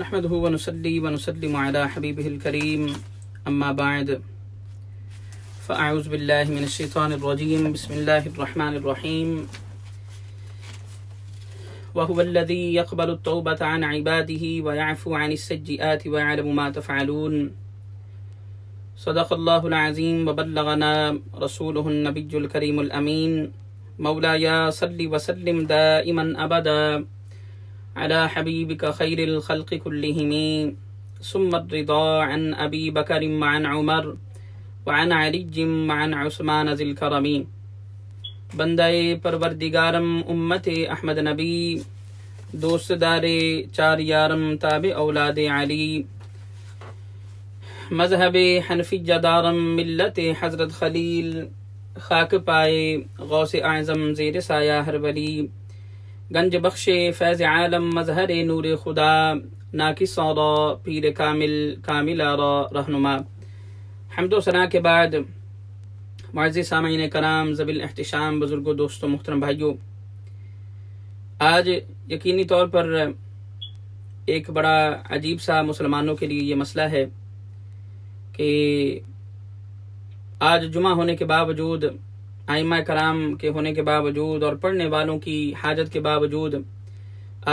نحمده ونصلي ونسلم على حبيبه الكريم أما بعد فأعوذ بالله من الشيطان الرجيم بسم الله الرحمن الرحيم وهو الذي يقبل التوبة عن عباده ويعفو عن السيئات ويعلم ما تفعلون صدق الله العظيم وبلغنا رسوله النبي الكريم الأمين مولاي صل وسلم دائما أبدا على حبيبك خير الخلق كلهم ثم الرضا عن أبي بكر وعن عمر وعن علي وعن عثمان ذي الكرم بندہ پروردگارم امت احمد نبی دوست دار چار یارم تابع اولاد علی مذہب حنفی جدارم ملت حضرت خلیل خاک پائے غوث اعظم زیر سایہ ہر ولی گنج بخش فیض عالم مظہر نور خدا ناقص را پیر کامل را رہنما حمد و ثنا کے بعد معزز سامعین کرام ذوی الاحتشام بزرگوں دوستوں محترم بھائیوں، آج یقینی طور پر ایک بڑا عجیب سا مسلمانوں کے لیے یہ مسئلہ ہے کہ آج جمعہ ہونے کے باوجود، ائمہ کرام کے ہونے کے باوجود اور پڑھنے والوں کی حاجت کے باوجود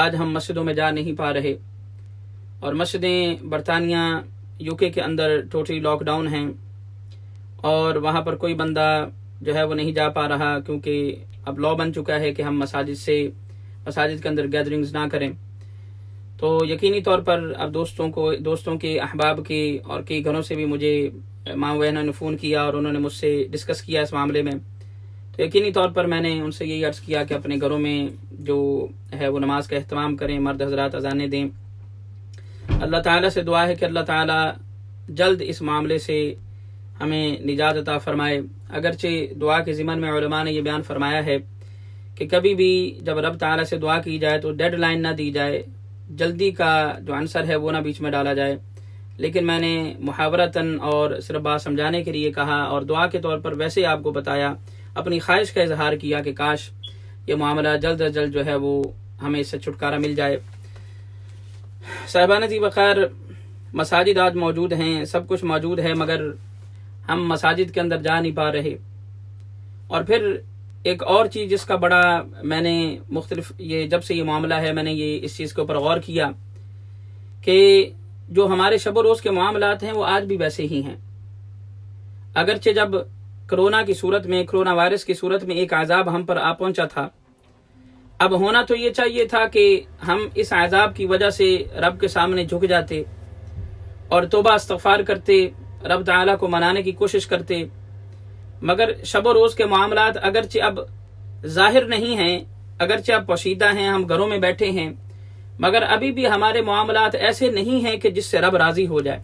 آج ہم مسجدوں میں جا نہیں پا رہے، اور مسجدیں برطانیہ UK کے اندر ٹوٹلی لاک ڈاؤن ہیں، اور وہاں پر کوئی بندہ جو ہے وہ نہیں جا پا رہا، کیونکہ اب لا بن چکا ہے کہ ہم مساجد کے اندر گیدرنگز نہ کریں۔ تو یقینی طور پر اب دوستوں کے احباب کے اور کئی گھروں سے بھی مجھے ماں بہنوں نے فون کیا اور انہوں نے مجھ سے ڈسکس کیا اس معاملے میں، تو یقینی طور پر میں نے ان سے یہی عرض کیا کہ اپنے گھروں میں جو ہے وہ نماز کا اہتمام کریں، مرد حضرات اذانیں دیں۔ اللہ تعالیٰ سے دعا ہے کہ اللہ تعالیٰ جلد اس معاملے سے ہمیں نجات عطا فرمائے۔ اگرچہ دعا کے ضمن میں علماء نے یہ بیان فرمایا ہے کہ کبھی بھی جب رب تعالیٰ سے دعا کی جائے تو ڈیڈ لائن نہ دی جائے، جلدی کا جو عنصر ہے وہ نہ بیچ میں ڈالا جائے، لیکن میں نے محاورتاً اور صرف بات سمجھانے کے لیے کہا اور دعا کے طور پر ویسے آپ کو بتایا، اپنی خواہش کا اظہار کیا کہ کاش یہ معاملہ جلد از جلد جو ہے وہ ہمیں اس سے چھٹکارا مل جائے۔ صاحبان جی بخیر، مساجد آج موجود ہیں، سب کچھ موجود ہے، مگر ہم مساجد کے اندر جا نہیں پا رہے۔ اور پھر ایک اور چیز جس کا بڑا میں نے مختلف جب سے یہ معاملہ ہے میں نے اس چیز کے اوپر غور کیا کہ جو ہمارے شب و روز کے معاملات ہیں وہ آج بھی ویسے ہی ہیں۔ اگرچہ جب کرونا وائرس کی صورت میں ایک عذاب ہم پر آ پہنچا تھا، اب ہونا تو یہ چاہیے تھا کہ ہم اس عذاب کی وجہ سے رب کے سامنے جھک جاتے اور توبہ استغفار کرتے، رب تعالیٰ کو منانے کی کوشش کرتے، مگر شب و روز کے معاملات اگرچہ اب ظاہر نہیں ہیں، اگرچہ اب پوشیدہ ہیں، ہم گھروں میں بیٹھے ہیں، مگر ابھی بھی ہمارے معاملات ایسے نہیں ہیں کہ جس سے رب راضی ہو جائے۔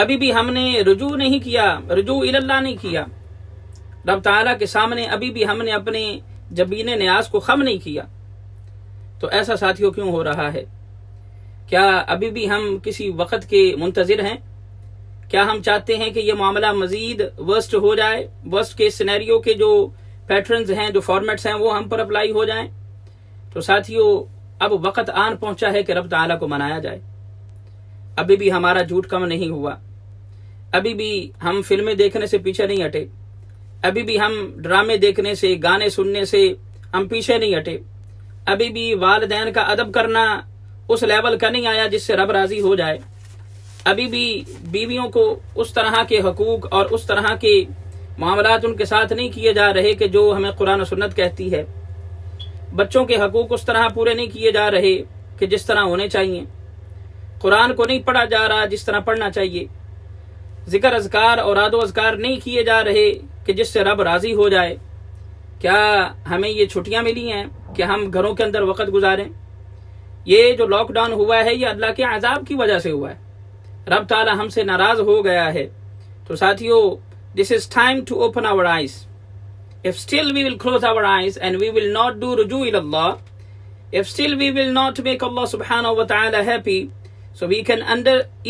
ابھی بھی ہم نے رجوع اللہ نہیں کیا رب تعالیٰ کے سامنے، ابھی بھی ہم نے اپنے جبین نیاز کو خم نہیں کیا۔ تو ایسا ساتھیوں کیوں ہو رہا ہے؟ کیا ابھی بھی ہم کسی وقت کے منتظر ہیں؟ کیا ہم چاہتے ہیں کہ یہ معاملہ مزید ورسٹ ہو جائے، ورسٹ کے سینیریو کے جو پیٹرنز ہیں، جو فارمیٹس ہیں وہ ہم پر اپلائی ہو جائیں؟ تو ساتھیوں اب وقت آن پہنچا ہے کہ رب تعالیٰ کو منایا جائے۔ ابھی بھی ہمارا جھوٹ کم نہیں ہوا، ابھی بھی ہم فلمیں دیکھنے سے پیچھے نہیں ہٹے، ابھی بھی ہم ڈرامے دیکھنے سے، گانے سننے سے ہم پیچھے نہیں ہٹے، ابھی بھی والدین کا ادب کرنا اس لیول کا نہیں آیا جس سے رب راضی ہو جائے، ابھی بھی بیویوں کو اس طرح کے حقوق اور اس طرح کے معاملات ان کے ساتھ نہیں کیے جا رہے کہ جو ہمیں قرآن و سنت کہتی ہے، بچوں کے حقوق اس طرح پورے نہیں کیے جا رہے کہ جس طرح ہونے چاہیے، قرآن کو نہیں پڑھا جا رہا جس طرح پڑھنا چاہیے، ذکر اذکار اور اوراد و اذکار نہیں کیے جا رہے کہ جس سے رب راضی ہو جائے۔ کیا ہمیں یہ چھٹیاں ملی ہیں کہ ہم گھروں کے اندر وقت گزاریں؟ یہ جو لاک ڈاؤن ہوا ہے یہ اللہ کے عذاب کی وجہ سے ہوا ہے، رب تعالی ہم سے ناراض ہو گیا ہے۔ تو ساتھیو، this is time to open our eyes. If still we will close our eyes and we will not do ruju ila Allah, if still we will not make Allah subhanahu wa ta'ala happy, so we can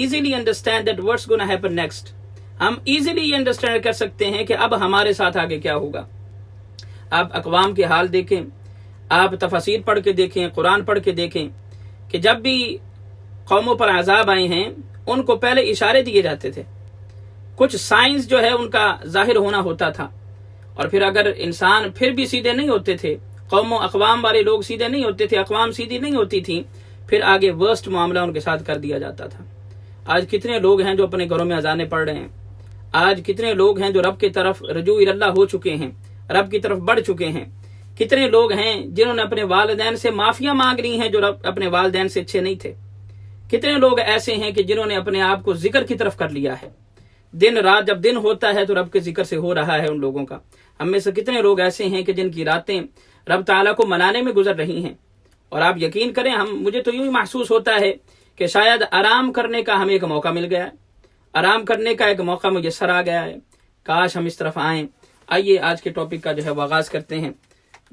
easily understand that what's going to happen next. ہم easily understand کر سکتے ہیں کہ اب ہمارے ساتھ آگے کیا ہوگا۔ آپ اقوام کے حال دیکھیں، آپ تفاسیر پڑھ کے دیکھیں، قرآن پڑھ کے دیکھیں کہ جب بھی قوموں پر عذاب آئے ہیں ان کو پہلے اشارے دیے جاتے تھے، کچھ سائنس جو ہے ان کا ظاہر ہونا ہوتا تھا، اور پھر اگر انسان پھر بھی سیدھے نہیں ہوتے تھے، قوم و اقوام والے لوگ سیدھے نہیں ہوتے تھے، اقوام سیدھی نہیں ہوتی تھی، پھر آگے ورسٹ معاملہ ان کے ساتھ کر دیا جاتا تھا۔ آج کتنے لوگ ہیں جو اپنے گھروں میں اذانیں پڑھ رہے ہیں، آج کتنے لوگ ہیں جو رب کی طرف رجوع اللہ ہو چکے ہیں، رب کی طرف بڑھ چکے ہیں، کتنے لوگ ہیں جنہوں نے اپنے والدین سے معافیاں مانگ لی ہیں جو اپنے والدین سے اچھے نہیں تھے، کتنے لوگ ایسے ہیں کہ جنہوں نے اپنے آپ کو ذکر کی طرف کر لیا ہے، دن رات جب دن ہوتا ہے تو رب کے ذکر سے ہو رہا ہے ان لوگوں کا۔ ہم میں سے کتنے لوگ ایسے ہیں کہ جن کی راتیں رب تعالیٰ کو منانے میں گزر رہی ہیں، اور آپ یقین کریں مجھے تو یوں ہی محسوس ہوتا ہے کہ شاید آرام کرنے کا ہمیں ایک موقع مل گیا ہے، آرام کرنے کا ایک موقع میسر آ گیا ہے، کاش ہم اس طرف آئیں۔ آئیے آج کے ٹاپک کا جو ہے وہ آغاز کرتے ہیں۔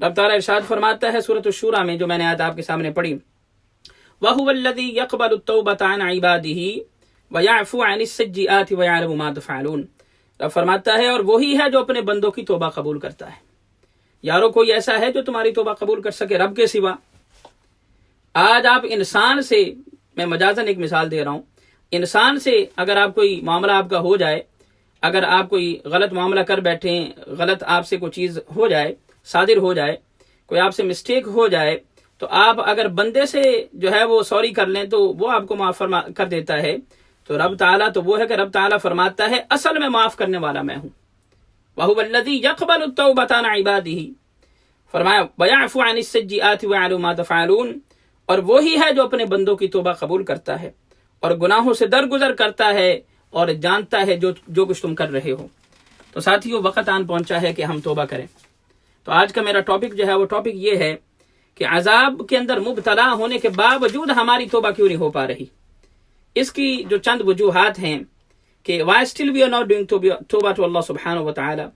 رب تعالیٰ ارشاد فرماتا ہے سورۃ الشورى میں، جو میں نے آج آپ کے سامنے پڑھی، وَهُوَ الَّذِي يَقْبَلُ التَّوْبَةَ عَنْ عِبَادِهِ وَيَعْفُو عَنِ السَّيِّئَاتِ وَيَعْلَمُ مَا تَفْعَلُونَ۔ رب فرماتا ہے اور وہی ہے جو اپنے بندوں کی توبہ قبول کرتا ہے۔ یارو کوئی ایسا ہے جو تمہاری توبہ قبول کر سکے رب کے سوا؟ آج آپ انسان سے، میں مجازاً ایک مثال دے رہا ہوں، انسان سے اگر آپ کوئی معاملہ آپ کا ہو جائے، اگر آپ کوئی غلط معاملہ کر بیٹھیں، غلط آپ سے کوئی چیز ہو جائے، صادر ہو جائے، کوئی آپ سے مسٹیک ہو جائے، تو آپ اگر بندے سے جو ہے وہ سوری کر لیں تو وہ آپ کو معاف کر دیتا ہے۔ تو رب تعالیٰ تو وہ ہے کہ رب تعالیٰ فرماتا ہے اصل میں معاف کرنے والا میں ہوں۔ وَهُوَ الَّذِي يَقْبَلُ التَّوْبَةَ عَنْ عِبَادِهِ، فرمایا وَيَعْفُو عَنِ السَّيِّئَاتِ وَيَعْلَمُ مَا تَفْعَلُونَ، اور وہی ہے جو اپنے بندوں کی توبہ قبول کرتا ہے اور گناہوں سے درگزر کرتا ہے اور جانتا ہے جو کچھ تم کر رہے ہو۔ تو ساتھیو، وقت آن پہنچا ہے کہ ہم توبہ کریں۔ تو آج کا میرا ٹاپک جو ہے وہ ٹاپک یہ ہے کہ عذاب کے اندر مبتلا ہونے کے باوجود ہماری توبہ کیوں نہیں ہو پا رہی۔ اس کی جو چند وجوہات ہیں کہ why still we are not doing توبہ to Allah subhanahu wa ta'ala,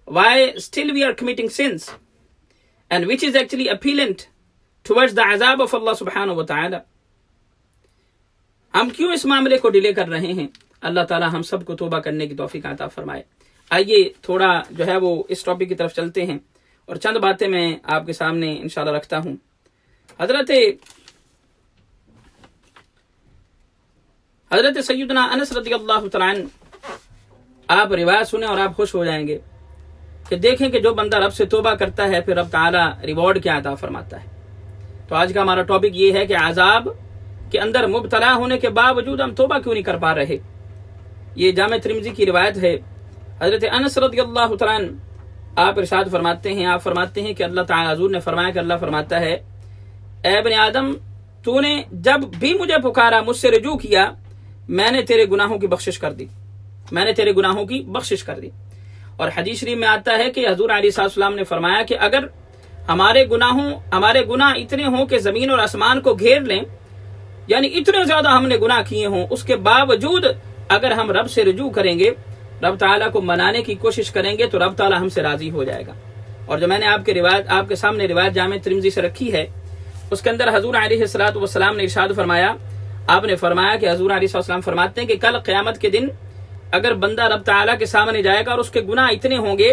why still we are committing sins, and which is actually appealant towards the عذاب of Allah subhanahu wa ta'ala۔ ہم کیوں اس معاملے کو ڈیلے کر رہے ہیں؟ اللہ تعالیٰ ہم سب کو توبہ کرنے کی توفیق عطا فرمائے۔ آئیے تھوڑا جو ہے وہ اس ٹاپک کی طرف چلتے ہیں اور چند باتیں میں آپ کے سامنے انشاءاللہ رکھتا ہوں۔ حضرت سیدنا انس رضی اللہ تعالیٰ عنہ، آپ روایت سنیں اور آپ خوش ہو جائیں گے کہ دیکھیں کہ جو بندہ رب سے توبہ کرتا ہے پھر رب تعالیٰ ریوارڈ کیا عطا فرماتا ہے۔ تو آج کا ہمارا ٹاپک یہ ہے کہ عذاب کے اندر مبتلا ہونے کے باوجود ہم توبہ کیوں نہیں کر پا رہے۔ یہ جامع ترمذی کی روایت ہے۔ حضرت انس رضی اللہ تعالیٰ عنہ آپ ارشاد فرماتے ہیں، آپ فرماتے ہیں کہ اللہ تعالیٰ حضور نے فرمایا کہ اللہ فرماتا ہے، اے ابن آدم، تو نے جب بھی مجھے پکارا، مجھ سے رجوع کیا، میں نے تیرے گناہوں کی بخشش کر دی، میں نے تیرے گناہوں کی بخشش کر دی۔ اور حدیث شریف میں آتا ہے کہ حضور علیہ السلام نے فرمایا کہ اگر ہمارے گناہ اتنے ہوں کہ زمین اور آسمان کو گھیر لیں، یعنی اتنے زیادہ ہم نے گناہ کیے ہوں، اس کے باوجود اگر ہم رب سے رجوع کریں گے، رب تعالیٰ کو منانے کی کوشش کریں گے، تو رب تعالیٰ ہم سے راضی ہو جائے گا۔ اور جو میں نے آپ کے سامنے روایت جامع ترمذی سے رکھی ہے، اس کے اندر حضور علیہ السلام نے ارشاد فرمایا، آپ نے فرمایا کہ حضور علیہ السلام فرماتے ہیں کہ کل قیامت کے دن اگر بندہ رب تعالیٰ کے سامنے جائے گا اور اس کے گناہ اتنے ہوں گے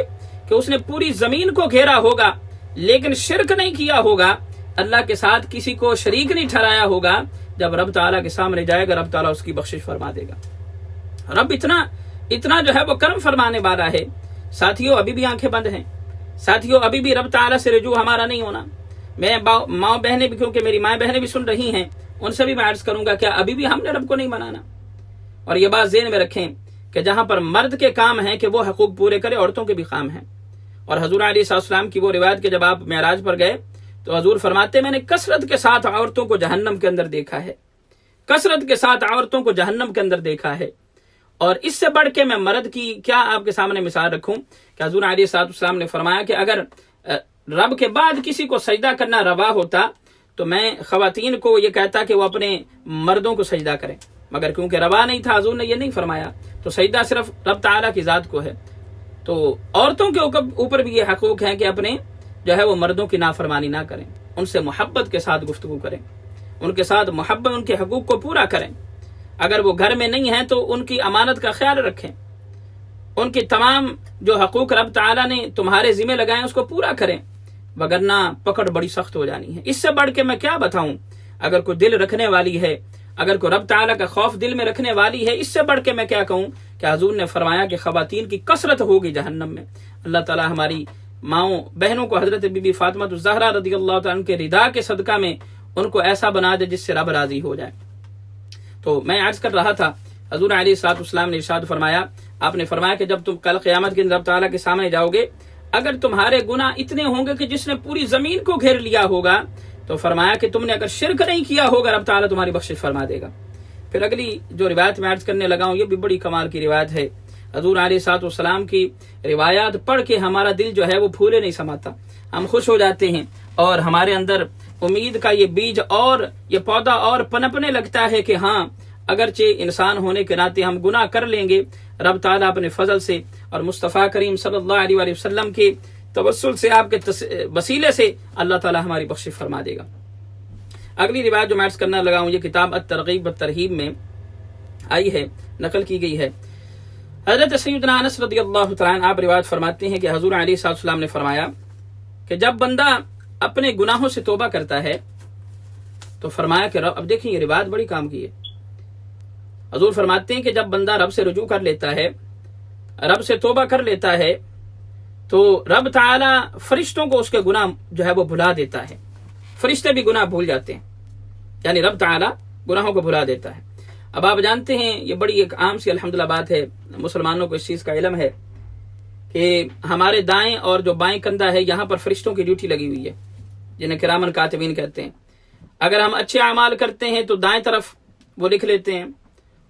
کہ اس نے پوری زمین کو گھیرا ہوگا لیکن شرک نہیں کیا ہوگا، اللہ کے ساتھ کسی کو شریک نہیں ٹھہرایا ہوگا، جب رب تعالیٰ کے سامنے جائے گا رب تعالیٰ اس کی بخشش فرما دے گا۔ رب اتنا جو ہے وہ کرم فرمانے والا ہے۔ ساتھیوں، ابھی بھی آنکھیں بند ہیں، ساتھیوں ابھی بھی رب تعالیٰ سے رجوع ہمارا نہیں ہونا۔ میں ماں بہنیں بھی، کیونکہ میری ماں بہنیں بھی سن رہی ہیں، ان سے بھی میں عرض کروں گا کیا ابھی بھی ہم نے رب کو نہیں منانا؟ اور یہ بات ذہن میں رکھیں کہ جہاں پر مرد کے کام ہیں کہ وہ حقوق پورے کرے، عورتوں کے بھی کام ہیں۔ اور حضور علیہ السلام کی وہ روایت کہ جب آپ معراج پر گئے تو حضور فرماتے میں نے کثرت کے ساتھ عورتوں کو جہنم کے اندر دیکھا ہے، کثرت کے ساتھ عورتوں کو جہنم کے اندر دیکھا ہے۔ اور اس سے بڑھ کے میں مرد کی کیا آپ کے سامنے مثال رکھوں کہ حضور علیہ السلام نے فرمایا کہ اگر رب کے بعد کسی کو سجدہ کرنا روا ہوتا تو میں خواتین کو یہ کہتا کہ وہ اپنے مردوں کو سجدہ کریں، مگر کیونکہ روا نہیں تھا حضور نے یہ نہیں فرمایا، تو سجدہ صرف رب تعالیٰ کی ذات کو ہے۔ تو عورتوں کے اوپر بھی یہ حقوق ہیں کہ اپنے جو ہے وہ مردوں کی نافرمانی نہ کریں، ان سے محبت کے ساتھ گفتگو کریں، ان کے ساتھ محبت، ان کے حقوق کو پورا کریں۔ اگر وہ گھر میں نہیں ہیں تو ان کی امانت کا خیال رکھیں، ان کی تمام جو حقوق رب تعالیٰ نے تمہارے ذمہ لگائے اس کو پورا کریں، وگرنہ پکڑ بڑی سخت ہو جانی ہے۔ اس سے بڑھ کے میں کیا بتاؤں، اگر کوئی دل رکھنے والی ہے، اگر کوئی رب تعالیٰ کا خوف دل میں رکھنے والی ہے، اس سے بڑھ کے میں کیا کہوں کہ حضور نے فرمایا کہ خواتین کی کثرت ہوگی جہنم میں۔ اللہ تعالیٰ ہماری ماؤں بہنوں کو حضرت بی بی فاطمہ الزہرا رضی اللہ تعالیٰ عنہ کے رضا کے صدقہ میں ان کو ایسا بنا دے جس سے رب راضی ہو جائے۔ تو میں عرض کر رہا تھا، حضور علیہ الصلوۃ والسلام نے ارشاد فرمایا، آپ نے فرمایا کہ جب تم کل قیامت کے دن رب تعالیٰ کے سامنے جاؤ گے، اگر تمہارے گناہ اتنے ہوں گے کہ جس نے پوری زمین کو گھیر لیا ہوگا، تو فرمایا کہ تم نے اگر شرک نہیں کیا ہوگا رب تعالیٰ تمہاری بخشش فرما دے گا۔ پھر اگلی جو روایت میں عرض کرنے لگا ہوں، یہ بھی بڑی کمال کی روایت ہے۔ حضور علیہ الصلوۃ والسلام کی روایات پڑھ کے ہمارا دل جو ہے وہ پھولے نہیں سماتا، ہم خوش ہو جاتے ہیں، اور ہمارے اندر امید کا یہ بیج اور یہ پودا اور پنپنے لگتا ہے کہ ہاں اگرچہ انسان ہونے کے ناطے ہم گناہ کر لیں گے، رب تعالیٰ اپنے فضل سے اور مصطفیٰ کریم صلی اللہ علیہ وآلہ وسلم کے توسل سے، آپ کے وسیلے سے اللہ تعالیٰ ہماری بخشش فرما دے گا۔ اگلی روایت جو میں عرض کرنا لگا ہوں، یہ کتاب الترغیب والترہیب میں آئی ہے، نقل کی گئی ہے۔ حضرت سیدنا انس رضی اللہ تعالیٰ عنہ آپ روایت فرماتے ہیں کہ حضور علیہ الصلوۃ والسلام نے فرمایا کہ جب بندہ اپنے گناہوں سے توبہ کرتا ہے تو فرمایا کہ اب دیکھیں یہ روایت بڑی کام کی ہے۔ حضور فرماتے ہیں کہ جب بندہ رب سے رجوع کر لیتا ہے، رب سے توبہ کر لیتا ہے، تو رب تعالیٰ فرشتوں کو اس کے گناہ جو ہے وہ بھلا دیتا ہے۔ فرشتے بھی گناہ بھول جاتے ہیں، یعنی رب تعالیٰ گناہوں کو بھلا دیتا ہے۔ اب آپ جانتے ہیں یہ بڑی ایک عام سی الحمدللہ بات ہے، مسلمانوں کو اس چیز کا علم ہے کہ ہمارے دائیں اور جو بائیں کندھا ہے یہاں پر فرشتوں کی ڈیوٹی لگی ہوئی ہے، جنہیں کرامن کاتبین کہتے ہیں۔ اگر ہم اچھے اعمال کرتے ہیں تو دائیں طرف وہ لکھ لیتے ہیں،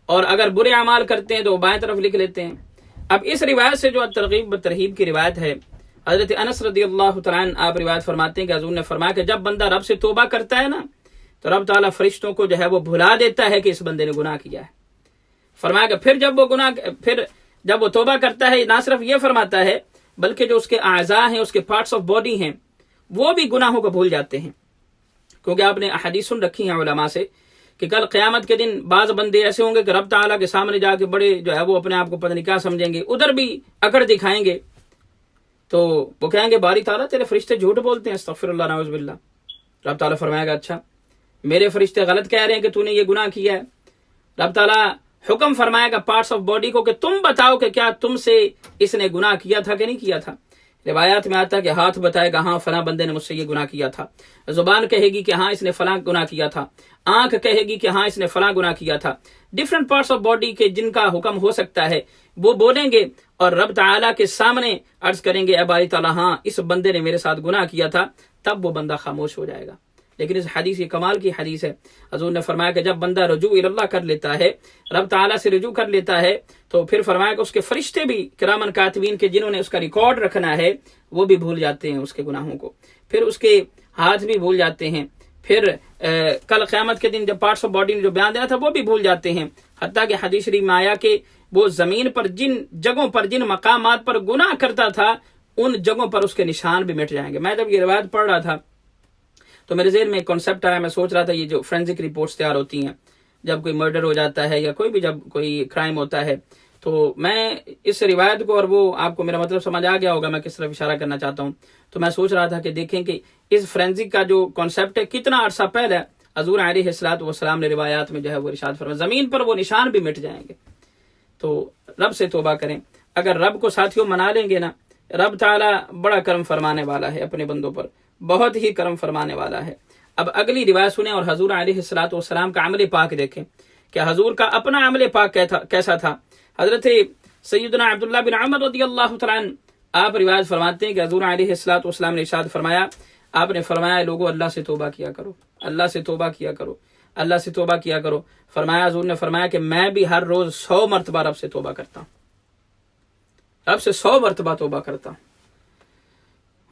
اور اگر برے اعمال کرتے ہیں تو وہ بائیں طرف لکھ لیتے ہیں۔ اب اس روایت سے جو ترغیب و ترہیب کی روایت ہے، حضرت انس رضی اللہ تعالیٰ عنہ آپ روایت فرماتے ہیں کہ حضور نے فرمایا کہ جب بندہ رب سے توبہ کرتا ہے نا، تو رب تعالیٰ فرشتوں کو جو ہے وہ بھلا دیتا ہے کہ اس بندے نے گناہ کیا ہے۔ فرمایا کہ پھر جب وہ توبہ کرتا ہے، نہ صرف یہ فرماتا ہے بلکہ جو اس کے اعضاء ہیں، اس کے پارٹس آف باڈی ہیں، وہ بھی گناہوں کو بھول جاتے ہیں۔ کیونکہ آپ نے احادیث سن رکھی ہیں علماء سے کہ کل قیامت کے دن بعض بندے ایسے ہوں گے کہ رب تعالیٰ کے سامنے جا کے بڑے جو ہے وہ اپنے آپ کو پتہ نہیں کیا سمجھیں گے، ادھر بھی اکڑ دکھائیں گے، تو وہ کہیں گے باری تعالیٰ تیرے فرشتے جھوٹ بولتے ہیں، استغفر اللہ نعوذ باللہ۔ رب تعالیٰ فرمائے گا اچھا میرے فرشتے غلط کہہ رہے ہیں کہ تو نے یہ گناہ کیا ہے۔ رب تعالیٰ حکم فرمائے گا پارٹس آف باڈی کو کہ تم بتاؤ کہ کیا تم سے اس نے گناہ کیا تھا کہ نہیں کیا تھا۔ روایات میں آتا ہے کہ ہاتھ بتائے گا ہاں فلاں بندے نے مجھ سے یہ گناہ کیا تھا، زبان کہے گی کہ ہاں اس نے فلاں گناہ کیا تھا، آنکھ کہے گی کہ ہاں اس نے فلاں گناہ کیا تھا۔ ڈفرنٹ پارٹس آف باڈی کے جن کا حکم ہو سکتا ہے وہ بولیں گے، اور رب تعالیٰ کے سامنے عرض کریں گے اے باری تعالیٰ ہاں اس بندے نے میرے ساتھ گناہ کیا تھا، تب وہ بندہ خاموش ہو جائے گا۔ لیکن اس حدیث یہ کمال کی حدیث ہے، حضور نے فرمایا کہ جب بندہ رجوع اللہ کر لیتا ہے، رب تعالیٰ سے رجوع کر لیتا ہے، تو پھر فرمایا کہ اس کے فرشتے بھی کرامن کاتبین کے جنہوں نے اس کا ریکارڈ رکھنا ہے وہ بھی بھول جاتے ہیں اس کے گناہوں کو، پھر اس کے ہاتھ بھی بھول جاتے ہیں، پھر کل قیامت کے دن جب پارٹس آف باڈی نے جو بیان دینا تھا وہ بھی بھول جاتے ہیں، حتیٰ کہ حدیث شریف میں آیا کہ وہ زمین پر جن جگہوں پر جن مقامات پر گناہ کرتا تھا ان جگہوں پر اس کے نشان بھی مٹ جائیں گے۔ میں جب یہ روایت پڑھ رہا تھا تو میرے ذہن میں ایک کانسیپٹ آیا، میں سوچ رہا تھا یہ جو فرینزک رپورٹس تیار ہوتی ہیں جب کوئی مرڈر ہو جاتا ہے یا جب کوئی کرائم ہوتا ہے، تو میں اس روایت کو، اور وہ آپ کو میرا مطلب سمجھ آ گیا ہوگا میں کس طرف اشارہ کرنا چاہتا ہوں، تو میں سوچ رہا تھا کہ دیکھیں کہ اس فرینزک کا جو کانسیپٹ ہے کتنا عرصہ پہلے حضور علیہ الصلوۃ والسلام نے روایات میں جو ہے وہ ارشاد فرمایا زمین پر وہ نشان بھی مٹ جائیں گے۔ تو رب سے توبہ کریں، اگر رب کو ساتھیوں منا لیں گے نا، رب تعالیٰ بڑا کرم فرمانے والا ہے اپنے بندوں پر، بہت ہی کرم فرمانے والا ہے۔ اب اگلی روایت سنیں اور حضور علیہ الصلوۃ والسلام کا عمل پاک دیکھیں کہ حضور کا اپنا عمل پاک کیسا تھا۔ حضرت سیدنا عبداللہ بن عمر رضی اللہ تعالیٰ عنہ آپ روایت فرماتے ہیں کہ حضور علیہ الصلوۃ والسلام نے ارشاد فرمایا، آپ نے فرمایا لوگوں اللہ سے توبہ کیا کرو، اللہ سے توبہ کیا کرو، اللہ سے توبہ کیا کرو۔ فرمایا حضور نے فرمایا کہ میں بھی ہر روز 100 مرتبہ رب سے توبہ کرتا ہوں، رب سے 100 مرتبہ توبہ کرتا ہوں۔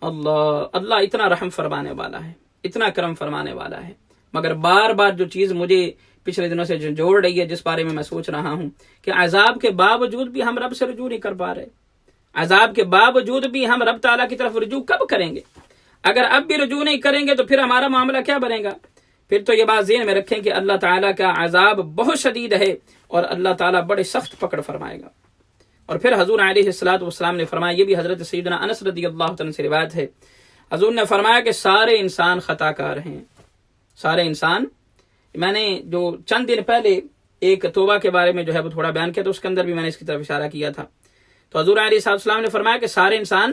اللہ اتنا رحم فرمانے والا ہے، اتنا کرم فرمانے والا ہے، مگر بار بار جو چیز مجھے پچھلے دنوں سے جوڑ رہی ہے، جس بارے میں سوچ رہا ہوں کہ عذاب کے باوجود بھی ہم رب سے رجوع نہیں کر پا رہے، عذاب کے باوجود بھی ہم رب تعالیٰ کی طرف رجوع کب کریں گے؟ اگر اب بھی رجوع نہیں کریں گے تو پھر ہمارا معاملہ کیا بنے گا؟ پھر تو یہ بات ذہن میں رکھیں کہ اللہ تعالیٰ کا عذاب بہت شدید ہے اور اللہ تعالیٰ بڑے سخت پکڑ فرمائے گا۔ اور پھر حضور علیہ الصلوۃ والسلام نے فرمایا، یہ بھی حضرت سیدنا انس رضی اللہ عنہ سے روایت ہے، حضور نے فرمایا کہ سارے انسان خطا کار ہیں، سارے انسان میں نے جو چند دن پہلے ایک توبہ کے بارے میں جو ہے وہ تھوڑا بیان کیا، تو اس کے اندر بھی میں نے اس کی طرف اشارہ کیا تھا. تو حضور علیہ السلام نے فرمایا کہ سارے انسان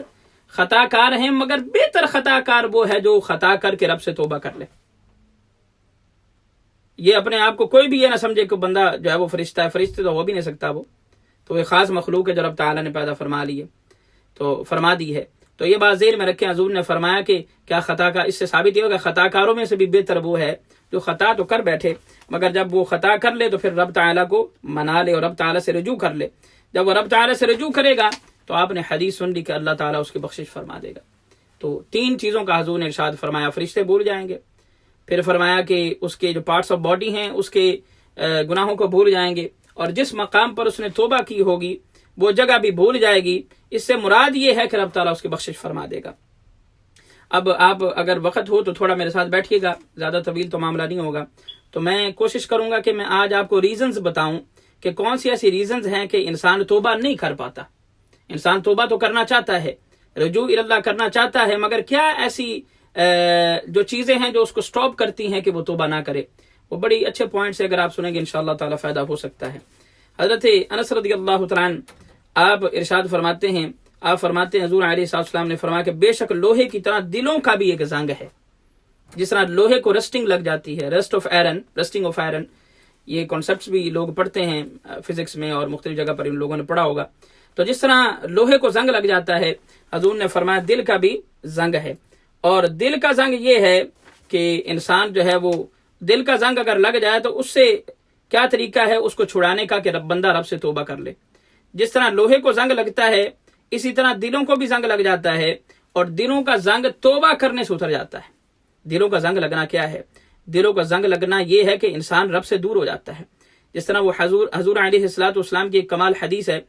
خطا کار ہیں، مگر بہتر خطا کار وہ ہے جو خطا کر کے رب سے توبہ کر لے. یہ اپنے آپ کو کوئی بھی یہ نہ سمجھے کہ بندہ جو ہے وہ فرشتہ ہے، فرشتے تو ہو بھی نہیں سکتا، وہ تو ایک خاص مخلوق ہے جو رب تعالیٰ نے پیدا فرما دی ہے. تو یہ بات ذہن میں رکھیں. حضور نے فرمایا کہ کیا خطا کا، اس سے ثابت یہ ہوگا خطا کاروں میں سے بھی بہتر وہ ہے جو خطا تو کر بیٹھے، مگر جب وہ خطا کر لے تو پھر رب تعالیٰ کو منا لے اور رب تعالیٰ سے رجوع کر لے. جب وہ رب تعالیٰ سے رجوع کرے گا تو آپ نے حدیث سن لی کہ اللہ تعالیٰ اس کی بخشش فرما دے گا. تو 3 چیزوں کا حضور نے ارشاد فرمایا. فرشتے بھول جائیں گے، پھر فرمایا کہ اس کے جو پارٹس آف باڈی ہیں اس کے گناہوں کو بھول جائیں گے، اور جس مقام پر اس نے توبہ کی ہوگی وہ جگہ بھی بھول جائے گی. اس سے مراد یہ ہے کہ رب تعالیٰ اس کی بخشش فرما دے گا. اب آپ اگر وقت ہو تو تھوڑا میرے ساتھ بیٹھیے گا، زیادہ طویل تو معاملہ نہیں ہوگا. تو میں کوشش کروں گا کہ میں آج آپ کو ریزنز بتاؤں کہ کون سی ایسی ریزنز ہیں کہ انسان توبہ نہیں کر پاتا. انسان توبہ تو کرنا چاہتا ہے، رجوع اللہ کرنا چاہتا ہے، مگر کیا ایسی جو چیزیں ہیں جو اس کو سٹاپ کرتی ہیں کہ وہ توبہ نہ کرے. وہ بڑی اچھے پوائنٹ سے اگر آپ سنیں گے انشاءاللہ تعالی فائدہ ہو سکتا ہے. حضرت انس رضی اللہ تعالیٰ عنہ آپ ارشاد فرماتے ہیں حضور علیہ السلام نے فرمایا کہ بے شک لوہے کی طرح دلوں کا بھی ایک زنگ ہے. جس طرح لوہے کو رسٹنگ لگ جاتی ہے، رسٹنگ آف آئرن، یہ کانسیپٹس بھی لوگ پڑھتے ہیں فزکس میں اور مختلف جگہ پر ان لوگوں نے پڑھا ہوگا. تو جس طرح لوہے کو زنگ لگ جاتا ہے، حضور نے فرمایا دل کا بھی زنگ ہے. اور دل کا زنگ یہ ہے کہ انسان جو ہے وہ دل کا زنگ اگر لگ جائے تو اس سے کیا طریقہ ہے اس کو چھڑانے کا کہ بندہ رب سے توبہ کر لے. جس طرح لوہے کو زنگ لگتا ہے اسی طرح دلوں کو بھی زنگ لگ جاتا ہے، اور دلوں کا زنگ توبہ کرنے سے اتر جاتا ہے. دلوں کا زنگ لگنا کیا ہے؟ دلوں کا زنگ لگنا یہ ہے کہ انسان رب سے دور ہو جاتا ہے. جس طرح وہ حضور علیہ السلام کی ایک کمال حدیث ہے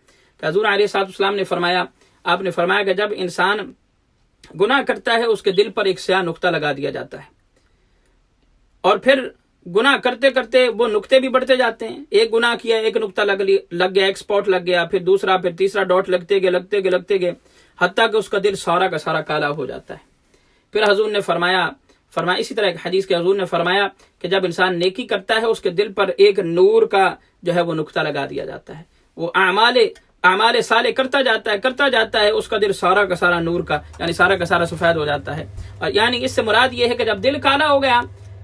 کہ حضور علیہ السلام نے فرمایا، آپ نے فرمایا کہ جب انسان گناہ کرتا ہے اس کے دل پر ایک سیاہ نقطہ لگا دیا جاتا ہے، اور پھر گناہ کرتے کرتے وہ نقطے بھی بڑھتے جاتے ہیں. ایک گناہ کیا، ایک نقطہ لگ گیا، ایک سپاٹ لگ گیا، پھر دوسرا، پھر تیسرا، ڈاٹ لگتے گئے حتیٰ کہ اس کا دل سارا کا سارا کالا ہو جاتا ہے. پھر حضور نے فرمایا اسی طرح ایک حدیث کے حضور نے فرمایا کہ جب انسان نیکی کرتا ہے اس کے دل پر ایک نور کا جو ہے وہ نقطہ لگا دیا جاتا ہے. وہ اعمال صالح کرتا جاتا ہے اس کا دل سارا کا سارا نور کا یعنی سارا کا سارا سفید ہو جاتا ہے. اور یعنی اس سے مراد یہ ہے کہ جب دل کالا ہو گیا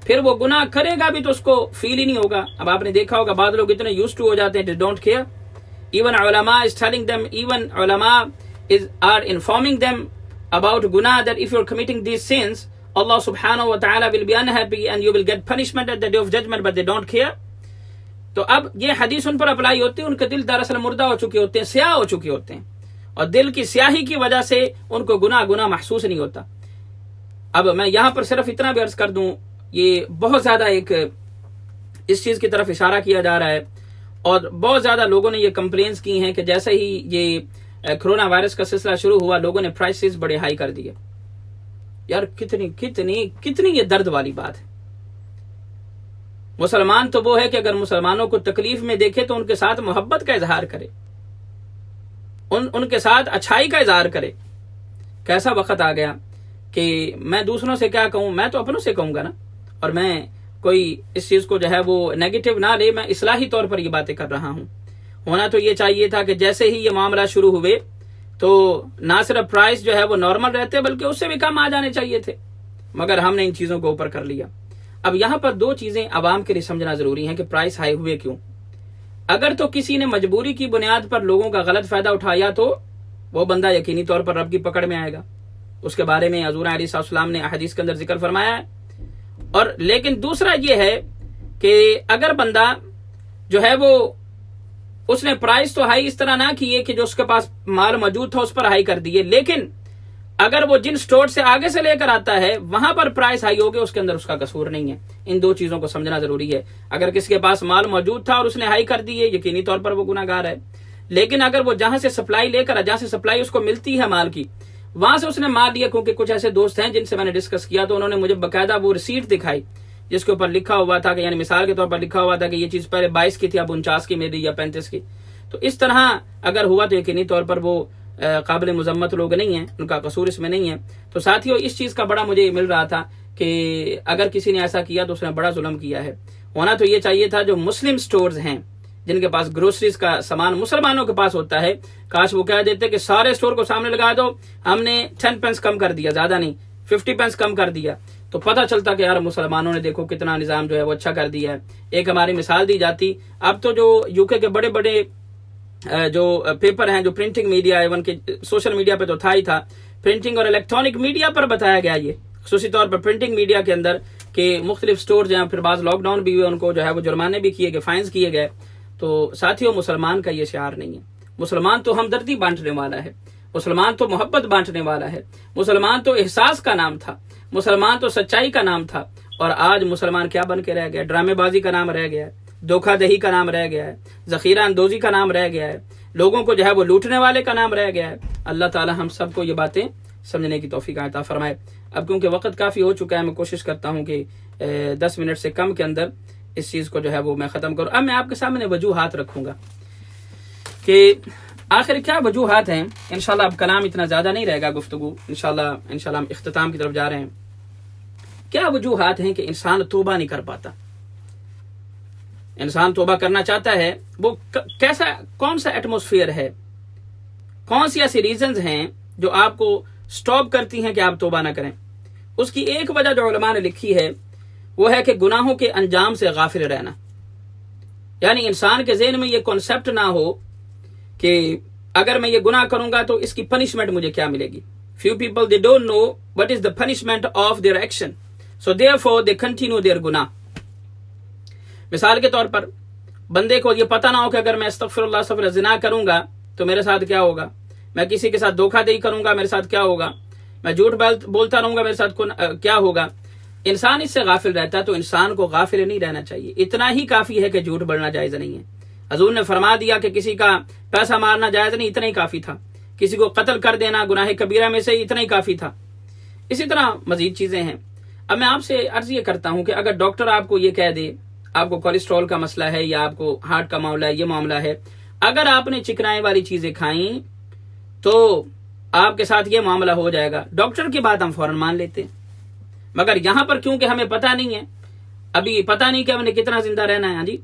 پھر وہ گناہ کرے گا بھی تو اس کو فیل ہی نہیں ہوگا. اب آپ نے دیکھا ہوگا بعض لوگ اتنے یوزڈ ٹو ہو جاتے ہیں they don't care. Even ulama are informing them about gunah, that if you're committing these sins Allah subhanahu wa ta'ala will be unhappy and you will get punishment at the day of judgment, but they don't care. تو اب یہ حدیث ان پر apply ہوتی ہے. ان کے دل دراصل مردہ ہو چکے ہوتے ہیں، سیاہ ہو چکے ہوتے ہیں، اور دل کی سیاہی کی وجہ سے ان کو گناہ محسوس نہیں ہوتا. اب میں یہاں پر صرف اتنا بھی عرض کر دوں، یہ بہت زیادہ ایک اس چیز کی طرف اشارہ کیا جا رہا ہے، اور بہت زیادہ لوگوں نے یہ کمپلینس کی ہیں کہ جیسے ہی یہ کرونا وائرس کا سلسلہ شروع ہوا لوگوں نے پرائسز بڑے ہائی کر دیے. یار کتنی یہ درد والی بات ہے. مسلمان تو وہ ہے کہ اگر مسلمانوں کو تکلیف میں دیکھے تو ان کے ساتھ محبت کا اظہار کرے، ان کے ساتھ اچھائی کا اظہار کرے. کیسا وقت آ گیا کہ میں دوسروں سے کیا کہوں، میں تو اپنوں سے کہوں گا نا. اور میں کوئی اس چیز کو جو ہے وہ نیگیٹو نہ لے، میں اصلاحی طور پر یہ باتیں کر رہا ہوں. ہونا تو یہ چاہیے تھا کہ جیسے ہی یہ معاملہ شروع ہوئے تو نہ صرف پرائس جو ہے وہ نارمل رہتے بلکہ اس سے بھی کم آ جانے چاہیے تھے، مگر ہم نے ان چیزوں کو اوپر کر لیا. اب یہاں پر 2 چیزیں عوام کے لیے سمجھنا ضروری ہیں کہ پرائس ہائی ہوئے کیوں. اگر تو کسی نے مجبوری کی بنیاد پر لوگوں کا غلط فائدہ اٹھایا تو وہ بندہ یقینی طور پر رب کی پکڑ میں آئے گا. اس کے بارے میں حضور علیہ السلام نے احادیث کے اندر ذکر فرمایا ہے. اور لیکن دوسرا یہ ہے کہ اگر بندہ جو ہے وہ اس نے پرائس تو ہائی اس طرح نہ کیے کہ جو اس کے پاس مال موجود تھا اس پر ہائی کر دیے، لیکن اگر وہ جن سٹور سے آگے سے لے کر آتا ہے وہاں پر پرائس ہائی ہو گئے، اس کے اندر اس کا قصور نہیں ہے. ان 2 چیزوں کو سمجھنا ضروری ہے. اگر کسی کے پاس مال موجود تھا اور اس نے ہائی کر دیے یقینی طور پر وہ گناہ گار ہے. لیکن اگر وہ جہاں سے سپلائی لے کر جہاں سے سپلائی اس کو ملتی ہے مال کی وہاں سے اس نے مال لیا، کیونکہ کچھ ایسے دوست ہیں جن سے میں نے ڈسکس کیا تو انہوں نے مجھے باقاعدہ وہ ریسیٹ دکھائی جس کے اوپر لکھا ہوا تھا کہ یعنی مثال کے طور پر لکھا ہوا تھا کہ یہ چیز پہلے 22 کی تھی اب 49 کی میری یا 35 کی. تو اس طرح اگر ہوا تو یقینی طور پر وہ قابل مذمت لوگ نہیں ہیں، ان کا قصور اس میں نہیں ہے. تو ساتھیوں اس چیز کا بڑا مجھے مل رہا تھا کہ اگر کسی نے ایسا کیا تو اس نے بڑا ظلم کیا ہے. ہونا تو یہ چاہیے تھا جو مسلم سٹورز ہیں جن کے پاس گروسریز کا سامان مسلمانوں کے پاس ہوتا ہے، کاش وہ کہہ دیتے کہ سارے سٹور کو سامنے لگا دو، ہم نے 10 پینس کم کر دیا، زیادہ نہیں 50 پینس کم کر دیا، تو پتہ چلتا کہ یار مسلمانوں نے دیکھو کتنا نظام جو ہے وہ اچھا کر دیا ہے. ایک ہماری مثال دی جاتی. اب تو جو یو کے بڑے بڑے جو پیپر ہیں، جو پرنٹنگ میڈیا، ایون کہ سوشل میڈیا پہ تو تھا ہی تھا، پرنٹنگ اور الیکٹرانک میڈیا پر بتایا گیا یہ خصوصی طور پر پرنٹنگ میڈیا کے اندر کہ مختلف سٹور جہاں پھر بعض لاک ڈاؤن بھی ہوئے، ان کو جو ہے وہ جرمانے بھی کیے گئے، فائنز کیے گئے. تو ساتھیوں مسلمان کا یہ شعار نہیں ہے. مسلمان تو ہمدردی بانٹنے والا ہے، مسلمان تو محبت بانٹنے والا ہے، مسلمان تو احساس کا نام تھا، مسلمان تو سچائی کا نام تھا. اور آج مسلمان کیا بن کے رہ گیا؟ ڈرامے بازی کا نام رہ گیا ہے، دھوکہ دہی کا نام رہ گیا ہے، ذخیرہ اندوزی کا نام رہ گیا ہے، لوگوں کو جو ہے وہ لوٹنے والے کا نام رہ گیا ہے. اللہ تعالی ہم سب کو یہ باتیں سمجھنے کی توفیق عطا فرمائے. اب کیونکہ وقت کافی ہو چکا ہے، میں کوشش کرتا ہوں کہ 10 منٹ سے کم کے اندر اس چیز کو جو ہے وہ میں ختم کروں. اب میں آپ کے سامنے وجوہات رکھوں گا کہ آخر کیا وجوہات ہیں. انشاءاللہ اب کلام اتنا زیادہ نہیں رہے گا، گفتگو انشاءاللہ ہم اختتام کی طرف جا رہے ہیں. کیا وجوہات ہیں کہ انسان توبہ نہیں کر پاتا؟ انسان توبہ کرنا چاہتا ہے، وہ کون سا ایٹماسفیئر ہے، کون سی ایسی ریزنز ہیں جو آپ کو سٹاپ کرتی ہیں کہ آپ توبہ نہ کریں؟ اس کی ایک وجہ جو علماء نے لکھی ہے وہ ہے کہ گناہوں کے انجام سے غافل رہنا. یعنی انسان کے ذہن میں یہ کانسیپٹ نہ ہو کہ اگر میں یہ گناہ کروں گا تو اس کی پنشمنٹ مجھے کیا ملے گی. few people they don't know what is the punishment of their action, so therefore they continue their گناہ. مثال کے طور پر بندے کو یہ پتہ نہ ہو کہ اگر میں استغفر اللہ زنا کروں گا تو میرے ساتھ کیا ہوگا، میں کسی کے ساتھ دھوکہ دہی کروں گا میرے ساتھ کیا ہوگا، میں جھوٹ بولتا رہوں گا میرے ساتھ کیا ہوگا. انسان اس سے غافل رہتا ہے. تو انسان کو غافل نہیں رہنا چاہیے. اتنا ہی کافی ہے کہ جھوٹ بولنا جائز نہیں ہے. حضور نے فرما دیا کہ کسی کا پیسہ مارنا جائز نہیں، اتنا ہی کافی تھا. کسی کو قتل کر دینا گناہ کبیرہ میں سے اتنا ہی کافی تھا. اسی طرح مزید چیزیں ہیں. اب میں آپ سے عرض یہ کرتا ہوں کہ اگر ڈاکٹر آپ کو یہ کہہ دے آپ کو کولیسٹرول کا مسئلہ ہے یا آپ کو ہارٹ کا معاملہ ہے، یہ معاملہ ہے، اگر آپ نے چکنائی والی چیزیں کھائیں تو آپ کے ساتھ یہ معاملہ ہو جائے گا. ڈاکٹر کی بات ہم فوراً مان لیتے ہیں، مگر یہاں پر کیونکہ ہمیں پتہ نہیں ہے، ابھی پتہ نہیں کہ ہم نے کتنا زندہ رہنا ہے، ہاں جی،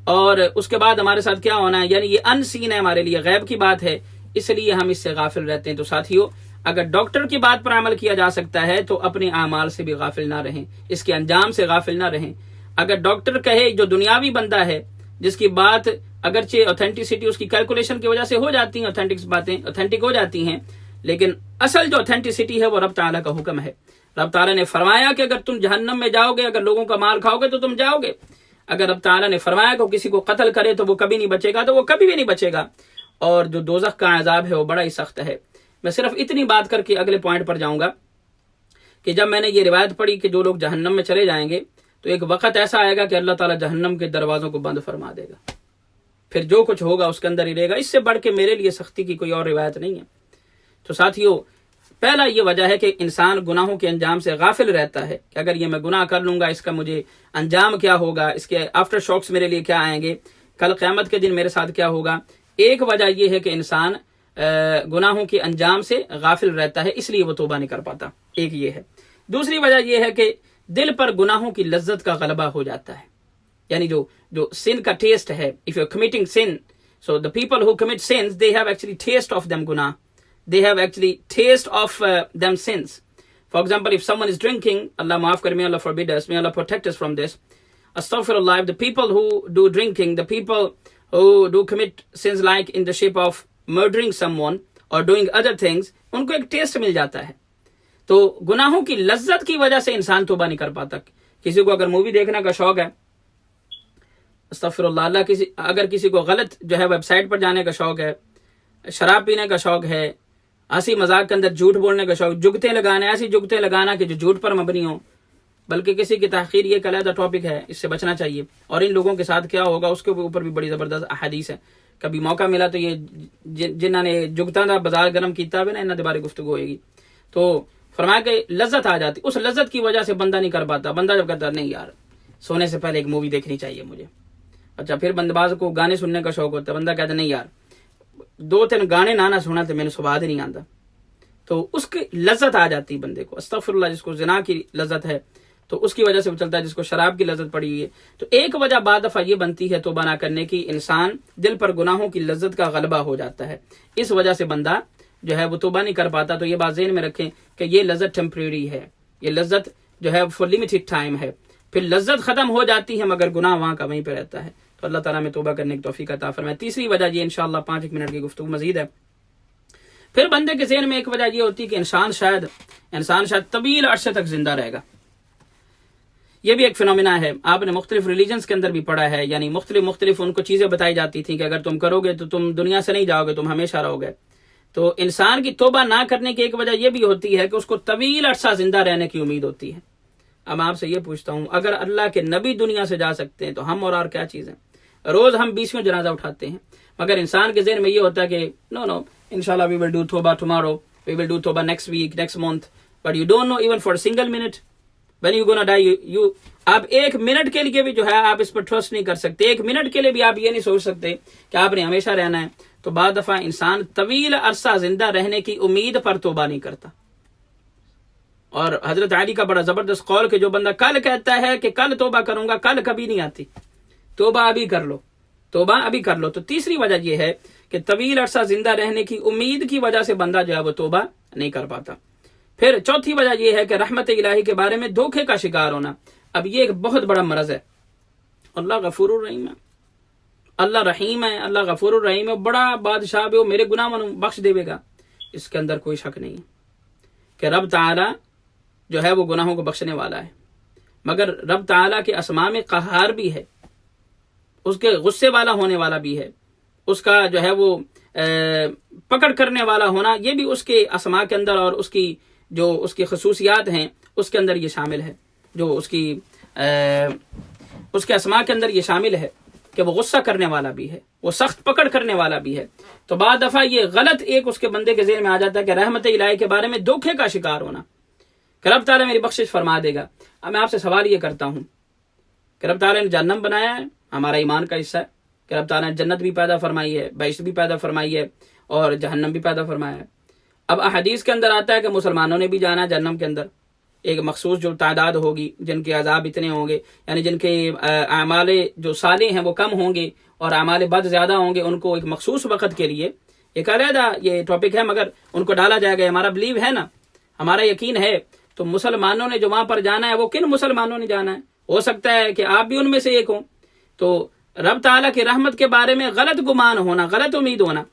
اور اس کے بعد ہمارے ساتھ کیا ہونا ہے، یعنی یہ ان سین ہے، ہمارے لیے غیب کی بات ہے، اس لیے ہم اس سے غافل رہتے ہیں. تو ساتھیو اگر ڈاکٹر کی بات پر عمل کیا جا سکتا ہے تو اپنے اعمال سے بھی غافل نہ رہیں، اس کے انجام سے غافل نہ رہیں. اگر ڈاکٹر کہے، جو دنیاوی بندہ ہے جس کی بات اگرچہ اوتھینٹسٹی اس کی کیلکولیشن کی وجہ سے ہو جاتی ہیں، اوتھینٹک ہو جاتی ہیں، لیکن اصل جو اوتھینٹسٹی ہے وہ رب تعالیٰ کا حکم ہے. رب تعالیٰ نے فرمایا کہ اگر تم جہنم میں جاؤ گے، اگر لوگوں کا مال کھاؤ گے تو تم جاؤ گے. اگر رب تعالیٰ نے فرمایا کہ کسی کو قتل کرے تو وہ کبھی نہیں بچے گا، تو وہ کبھی بھی نہیں بچے گا. اور جو دوزخ کا عذاب ہے وہ بڑا ہی سخت ہے. میں صرف اتنی بات کر کے اگلے پوائنٹ پر جاؤں گا کہ جب میں نے یہ روایت پڑھی کہ جو لوگ جہنم میں چلے جائیں گے تو ایک وقت ایسا آئے گا کہ اللہ تعالیٰ جہنم کے دروازوں کو بند فرما دے گا، پھر جو کچھ ہوگا اس کے اندر ہی رہے گا. اس سے بڑھ کے میرے لیے سختی کی کوئی اور روایت نہیں ہے. تو ساتھیو پہلا یہ وجہ ہے کہ انسان گناہوں کے انجام سے غافل رہتا ہے کہ اگر یہ میں گناہ کر لوں گا اس کا مجھے انجام کیا ہوگا، اس کے آفٹر شاکس میرے لیے کیا آئیں گے، کل قیامت کے دن میرے ساتھ کیا ہوگا. ایک وجہ یہ ہے کہ انسان گناہوں کے انجام سے غافل رہتا ہے، اس لیے وہ توبہ نہیں کر پاتا. ایک یہ ہے. دوسری وجہ یہ ہے کہ دل پر گناہوں کی لذت کا غلبہ ہو جاتا ہے. یعنی جو سن کا ٹیسٹ ہے، if you're committing sin, so the people who commit sins, they have actually taste of them guna. They have actually taste of them sins. For example, if someone is drinking, Allah maaf kare, may Allah forbid us, may Allah protect us from this. Astaghfirullah, if the people who do drinking, the people who do commit sins like in the shape of murdering someone or doing other things, ان کو ایک test مل جاتا ہے. تو گناہوں کی لذت کی وجہ سے انسان توبہ نہیں کر پاتا. کسی کو اگر مووی دیکھنے کا شوق ہے، استغفر اللہ، اگر کسی کو غلط جو ہے ویب سائٹ پر جانے کا شوق ہے، شراب پینے کا شوق ہے، ہنسی مذاق کے اندر جھوٹ بولنے کا شوق، جگتیں لگانا، ایسی جگتیں لگانا کہ جو جھوٹ پر مبنی ہوں، بلکہ کسی کی تحقیر، یہ ایک علیحدہ ٹاپک ہے، اس سے بچنا چاہیے. اور ان لوگوں کے ساتھ کیا ہوگا اس کے اوپر بھی بڑی زبردست احادیث ہے. کبھی موقع ملا تو یہ جنہوں نے جگتاں دا بازار گرم کیتا ہے نا، انہاں دے بارے گفتگو ہوئے گی. تو فرمایا کہ لذت آ جاتی، اس لذت کی وجہ سے بندہ نہیں کر پاتا. بندہ جب کہتا ہے نہیں یار سونے سے پہلے ایک مووی دیکھنی چاہیے مجھے، اچھا پھر بندباز کو گانے سننے کا شوق ہوتا ہے، بندہ کہتا ہے نہیں یار 2-3 گانے نہ سنا تو میں نے سواد نہیں آتا. تو اس کی لذت آ جاتی بندے کو. استغفر اللہ، جس کو زنا کی لذت ہے تو اس کی وجہ سے وہ چلتا ہے، جس کو شراب کی لذت پڑی ہوئی ہے۔ تو ایک وجہ بعد دفعہ یہ بنتی ہے توبہ نہ کرنے کی، انسان دل پر گناہوں کی لذت کا غلبہ ہو جاتا ہے، اس وجہ سے بندہ جو ہے وہ توبہ نہیں کر پاتا۔ تو یہ بات ذہن میں رکھیں کہ یہ لذت ٹیمپریری ہے، یہ لذت جو ہے فور لمیٹڈ ٹائم ہے، پھر لذت ختم ہو جاتی ہے مگر گناہ وہاں کا وہیں پہ رہتا ہے۔ تو اللہ تعالیٰ میں توبہ کرنے کی توفیق عطا فرمائے۔ تیسری وجہ یہ انشاءاللہ 5 منٹ کی گفتگو مزید ہے۔ پھر بندے کے ذہن میں ایک وجہ یہ ہوتی ہے کہ انسان شاید طویل عرصے تک زندہ رہے گا۔ یہ بھی ایک فنومینا ہے، آپ نے مختلف ریلیجنز کے اندر بھی پڑھا ہے، یعنی مختلف ان کو چیزیں بتائی جاتی تھیں کہ اگر تم کرو گے تو تم دنیا سے نہیں جاؤ گے، تم ہمیشہ رہو گے۔ تو انسان کی توبہ نہ کرنے کی ایک وجہ یہ بھی ہوتی ہے کہ اس کو طویل عرصہ زندہ رہنے کی امید ہوتی ہے۔ اب آپ سے یہ پوچھتا ہوں، اگر اللہ کے نبی دنیا سے جا سکتے ہیں تو ہم اور کیا چیز ہیں؟ روز ہم 20 جنازہ اٹھاتے ہیں، مگر انسان کے ذہن میں یہ ہوتا ہے کہ نو انشاءاللہ we will do توبہ tomorrow, we will do توبہ next week, next month, but you don't know even for a single minute when you gonna die. you آپ ایک منٹ کے لیے بھی جو ہے آپ اس پر ٹرسٹ نہیں کر سکتے، ایک منٹ کے لیے بھی آپ یہ نہیں سوچ سکتے کہ آپ نے ہمیشہ رہنا ہے۔ تو بعض دفعہ انسان طویل عرصہ زندہ رہنے کی امید پر توبہ نہیں کرتا۔ اور حضرت علی کا بڑا زبردست قول کہ جو بندہ کل کہتا ہے کہ کل توبہ کروں گا، کل کبھی نہیں آتی، توبہ ابھی کر لو، توبہ ابھی کر لو۔ تو تیسری وجہ یہ ہے کہ طویل عرصہ زندہ رہنے کی امید کی وجہ سے بندہ جو ہے وہ توبہ نہیں کر پاتا۔ پھر چوتھی وجہ یہ ہے کہ رحمت الہی کے بارے میں دھوکے کا شکار ہونا۔ اب یہ ایک بہت بڑا مرض ہے۔ اللہ غفور الرحیم ہے، اللہ رحیم ہے، اللہ غفور الرحیم ہے، بڑا بادشاہ ہے، وہ میرے گناہ بخش دے گا، اس کے اندر کوئی شک نہیں کہ رب تعالی جو ہے وہ گناہوں کو بخشنے والا ہے۔ مگر رب تعالی کے اسماء میں قہار بھی ہے، اس کے غصے والا ہونے والا بھی ہے، اس کا جو ہے وہ پکڑ کرنے والا ہونا، یہ بھی اس کے اسماء کے اندر اور اس کی خصوصیات ہیں اس کے اندر یہ شامل ہے، جو اس کے اسماء کے اندر یہ شامل ہے کہ وہ غصہ کرنے والا بھی ہے، وہ سخت پکڑ کرنے والا بھی ہے۔ تو بعض دفعہ یہ غلط ایک اس کے بندے کے ذہن میں آ جاتا ہے کہ رحمت الہی کے بارے میں دھوکے کا شکار ہونا کہ رب تعالیٰ میری بخشش فرما دے گا۔ اب میں آپ سے سوال یہ کرتا ہوں کہ رب تعالیٰ نے جہنم بنایا ہے، ہمارا ایمان کا حصہ ہے کہ رب تعالیٰ نے جنت بھی پیدا فرمائی ہے، بہشت بھی پیدا فرمائی ہے اور جہنم بھی پیدا فرمایا ہے۔ اب احادیث کے اندر آتا ہے کہ مسلمانوں نے بھی جانا ہے جہنم کے اندر، ایک مخصوص جو تعداد ہوگی جن کے عذاب اتنے ہوں گے، یعنی جن کے اعمال جو صالح ہیں وہ کم ہوں گے اور اعمال بد زیادہ ہوں گے، ان کو ایک مخصوص وقت کے لیے، ایک علیحدہ یہ ٹاپک ہے مگر ان کو ڈالا جائے گا۔ ہمارا بلیو ہے نا، ہمارا یقین ہے۔ تو مسلمانوں نے جو وہاں پر جانا ہے وہ کن مسلمانوں نے جانا ہے؟ ہو سکتا ہے کہ آپ بھی ان میں سے ایک ہوں۔ تو رب تعالیٰ کی رحمت کے بارے میں غلط گمان ہونا، غلط امید ہونا،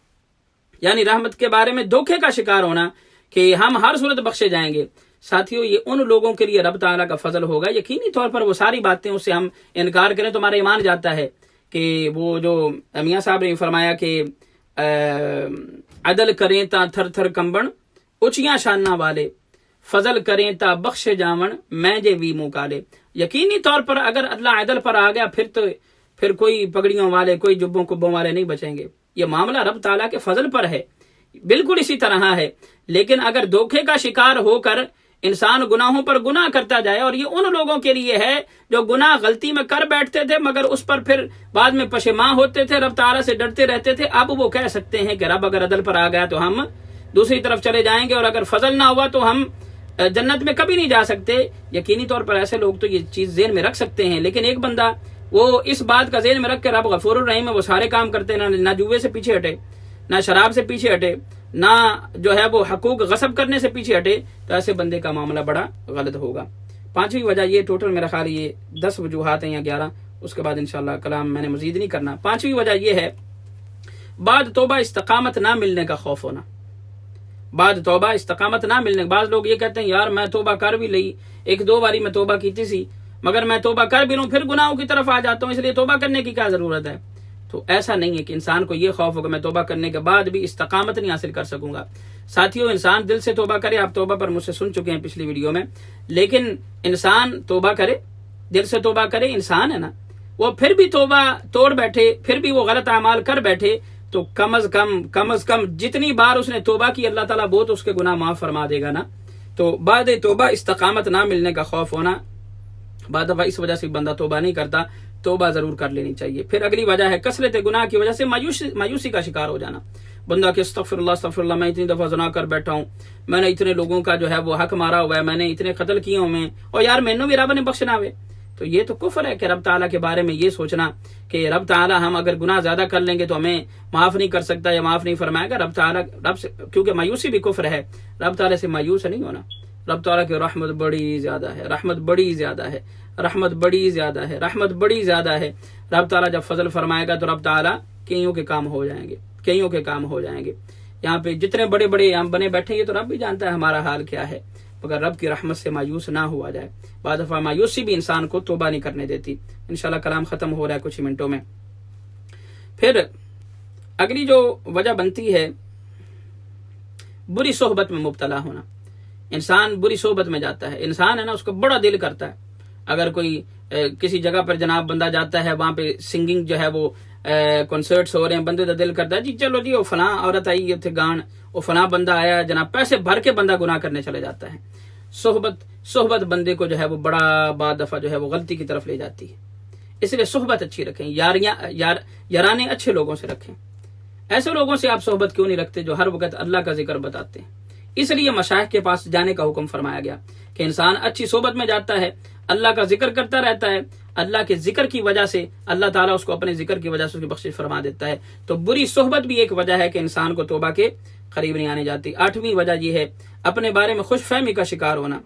یعنی رحمت کے بارے میں دھوکے کا شکار ہونا کہ ہم ہر صورت بخشے جائیں گے، ساتھیوں یہ ان لوگوں کے لیے رب تعالیٰ کا فضل ہوگا۔ یقینی طور پر وہ ساری باتیں اس سے ہم انکار کریں تو ہمارا ایمان جاتا ہے کہ وہ جو میاں صاحب نے فرمایا کہ عدل کریں تا تھر تھر کمبن اچیاں شانہ والے، فضل کریں تا بخش جاون میں جے وی منہ کالے۔ یقینی طور پر اگر اللہ عدل پر آ گیا پھر کوئی پگڑیوں والے، کوئی جبوں کبوں والے نہیں بچیں گے۔ یہ معاملہ رب تعالیٰ کے فضل پر ہے، بالکل اسی طرح ہے۔ لیکن اگر دھوکے کا شکار ہو کر انسان گناہوں پر گناہ کرتا جائے، اور یہ ان لوگوں کے لیے ہے جو گناہ غلطی میں کر بیٹھتے تھے مگر اس پر پھر بعد میں پشیمان ہوتے تھے، رب تعالیٰ سے ڈرتے رہتے تھے، اب وہ کہہ سکتے ہیں کہ رب اگر عدل پر آ گیا تو ہم دوسری طرف چلے جائیں گے، اور اگر فضل نہ ہوا تو ہم جنت میں کبھی نہیں جا سکتے۔ یقینی طور پر ایسے لوگ تو یہ چیز ذہن میں رکھ سکتے ہیں، لیکن ایک بندہ وہ اس بات کا ذہن میں رکھ کے رب غفور الرحیم ہے، وہ سارے کام کرتے ہیں، نہ جوے سے پیچھے ہٹے، نہ شراب سے پیچھے ہٹے، نہ جو ہے وہ حقوق غصب کرنے سے پیچھے ہٹے، تو ایسے بندے کا معاملہ بڑا غلط ہوگا۔ پانچویں وجہ یہ، ٹوٹل میرا خیال یہ 10 وجوہات ہیں یا 11، اس کے بعد انشاءاللہ کلام میں نے مزید نہیں کرنا۔ پانچویں وجہ یہ ہے بعد توبہ استقامت نہ ملنے کا خوف ہونا۔ بعد توبہ استقامت نہ ملنے، بعض لوگ یہ کہتے ہیں یار میں توبہ کر بھی لئی، 1-2 باری میں توبہ کی سی، مگر میں توبہ کر بھی لوں پھر گناہوں کی طرف آ جاتا ہوں، اس لیے توبہ کرنے کی کیا ضرورت ہے؟ تو ایسا نہیں ہے کہ انسان کو یہ خوف ہوگا میں توبہ کرنے کے بعد بھی استقامت نہیں حاصل کر سکوں گا۔ ساتھیوں، انسان دل سے توبہ کرے، آپ توبہ پر مجھ سے سن چکے ہیں پچھلی ویڈیو میں، لیکن انسان توبہ کرے، دل سے توبہ کرے، انسان ہے نا، وہ پھر بھی توبہ توڑ بیٹھے، پھر بھی وہ غلط اعمال کر بیٹھے، تو کم از کم جتنی بار اس نے توبہ کی اللہ تعالیٰ بہت اس کے گناہ معاف فرما دے گا نا۔ تو بعد توبہ استقامت نہ ملنے کا خوف ہونا، بعد دفعہ اس وجہ سے بندہ توبہ نہیں کرتا، توبہ ضرور کر لینی چاہیے۔ پھر اگلی وجہ ہے کثرت گناہ کی وجہ سے مایوسی کا شکار ہو جانا۔ بندہ کہ استغفر اللہ میں اتنی دفعہ زنا کر بیٹھا ہوں، میں نے اتنے لوگوں کا جو ہے وہ حق مارا ہوا ہے، میں نے اتنے قتل کیے ہوں میں، اور یار مینوں بھی رب نے بخشنا ہوئے. تو یہ تو کفر ہے کہ رب تعالیٰ کے بارے میں یہ سوچنا کہ رب تعالیٰ ہم اگر گناہ زیادہ کر لیں گے تو ہمیں معاف نہیں کر سکتا یا معاف نہیں فرمائے گا. رب سے کیونکہ مایوسی بھی کفر ہے، رب تعالیٰ سے مایوس نہیں ہونا. رب تعالیٰ کی رحمت بڑی زیادہ ہے، رحمت بڑی زیادہ ہے، رحمت بڑی زیادہ ہے، رحمت بڑی زیادہ ہے. رب تعالیٰ جب فضل فرمائے گا تو رب تعالیٰ کئیوں کے کام ہو جائیں گے، کئیوں کے کام ہو جائیں گے. یہاں پہ جتنے بڑے بڑے ہم بنے بیٹھے یہ تو رب بھی جانتا ہے ہمارا حال کیا ہے، مگر رب کی رحمت سے مایوس نہ ہوا جائے. بعض دفعہ مایوسی بھی انسان کو توبہ نہیں کرنے دیتی. انشاءاللہ کلام ختم ہو رہا ہے کچھ ہی منٹوں میں. پھر اگلی جو وجہ بنتی ہے بری صحبت میں مبتلا ہونا. انسان بری صحبت میں جاتا ہے، انسان ہے نا اس کو بڑا دل کرتا ہے اگر کوئی کسی جگہ پر جناب بندہ جاتا ہے وہاں پہ سنگنگ جو ہے وہ کنسرٹس ہو رہے ہیں، بندے کا دل کرتا ہے جی چلو جی وہ فلاں عورت آئی اتنے گان، وہ فلاں بندہ آیا جناب، پیسے بھر کے بندہ گناہ کرنے چلے جاتا ہے. صحبت بندے کو جو ہے وہ بڑا بعض دفعہ جو ہے وہ غلطی کی طرف لے جاتی ہے. اس لیے صحبت اچھی رکھیں، یارانے اچھے لوگوں سے رکھیں. ایسے لوگوں سے آپ صحبت کیوں نہیں رکھتے جو ہر وقت اللہ کا ذکر بتاتے ہیں. اس لیے مشائخ کے پاس جانے کا حکم فرمایا گیا کہ انسان اچھی صحبت میں جاتا ہے، اللہ کا ذکر کرتا رہتا ہے، اللہ کے ذکر کی وجہ سے اللہ تعالیٰ اس کو اپنے ذکر کی وجہ سے اس کی بخشش فرما دیتا ہے. تو بری صحبت بھی ایک وجہ ہے کہ انسان کو توبہ کے قریب نہیں آنے جاتی. 8ویں وجہ یہ ہے اپنے بارے میں خوش فہمی کا شکار ہونا